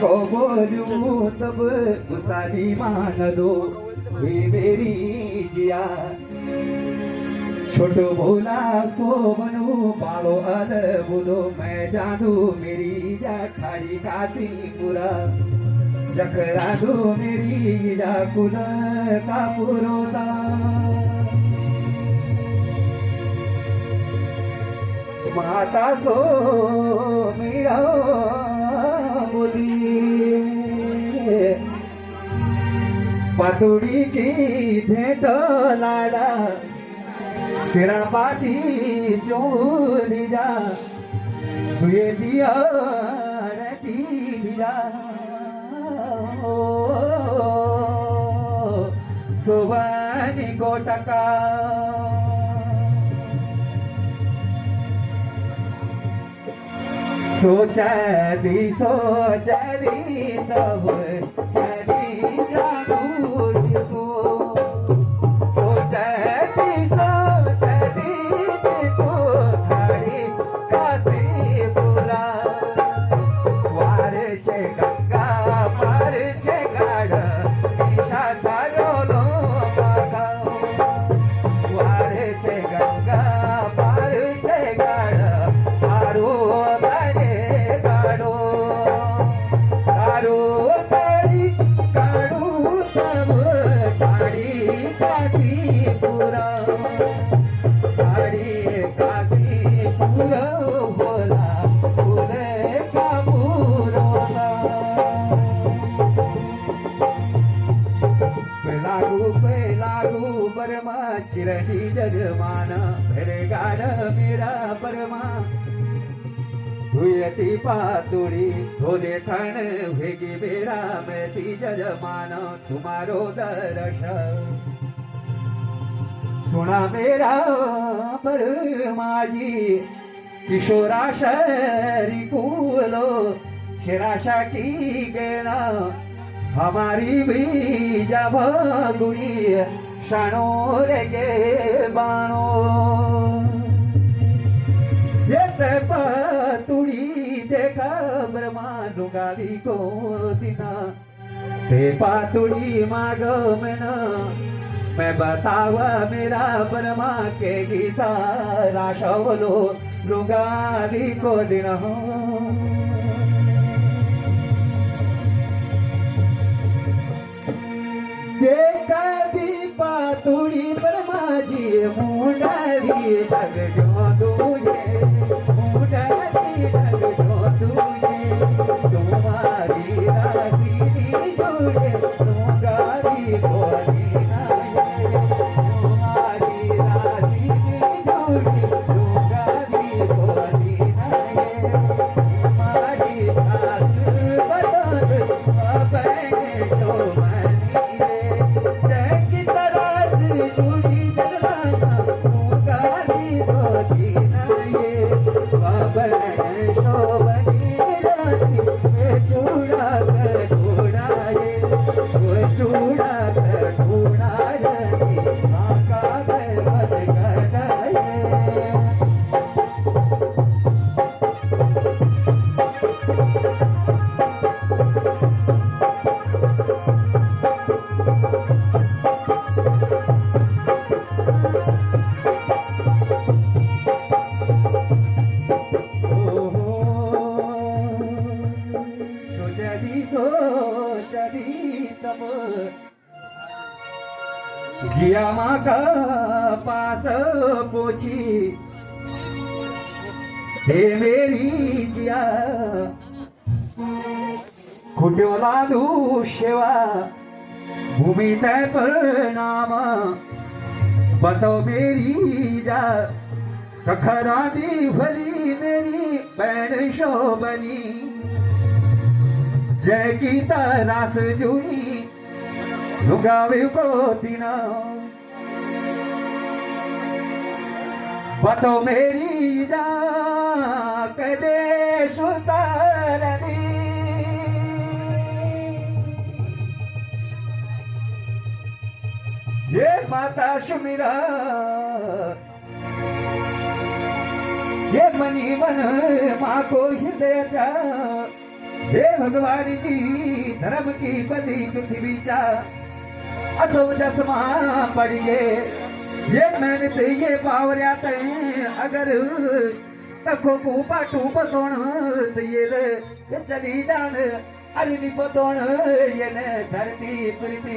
को बोलूं तब गुस्साली मान दो हे मेरी जिया छोटो बोला सो बनू पालो अल बोलो मैं जानू मेरी जा खाड़ी काती पूरा चकरा दो मेरी जा कुल का पुरोता माता सो मेरा बोली पातुड़ी की भेंट लाडा सिरा पाती चोरी जा तुझे दिया रहती जा सुबह को टका सोचरी तब चली जागू सोचरी तो थारी काशी पूरा वार से गंगा पार से गाड ईशा सारो लो माता वार से गंगा पार से गाड आरो चिरही जगमाना फिरे गाड मेरा परमा हुयती पातुड़ी धोदे थन भेगी मेरा मैती जजमान तुम्हारो दर्शन सुना मेरा परमाजी किशोरा शरी कूलो शिराशा की गेना हमारी भी जब गुड़ी शानो रे बाणो ये पातुड़ी देखा ब्रह्मा डुंगाली को दिना ते पातुड़ी मागो मैना मैं बतावा मेरा ब्रह्मा के गीता राशा बोलो डुंगाली को दिना देखा पातुड़ी परमाजी मुंडारी डगडो दुये मुंडारी डगडो दुये तुम्हारी राशि जोड़े तुम्हारी बोली नाये तुम्हारी राशि जोड़े तुम्हारी बोली नाये तुम्हारी रास बदल अपने तो मनी रे जिया माँ का पास पोछी हे मेरी जिया खुट्यो लादू शेवा भूमि तय प्रणाम बतो मेरी जा कखरा दी भली मेरी पैण शोभनी जय गीता रास जुड़ी लुगावे को दिना बतो मेरी जा कदे सुतारनी ये माता सुमिरा ये मनी मन माँ को हृदय जा हे भगवान की धर्म की बदी पृथ्वीचा असो जसमा पडिगे ये मेहनत ये बावऱ्यात अगर तखो खूपा टूप तोण ये चली जान अरे निपतोण ये धरती प्रीति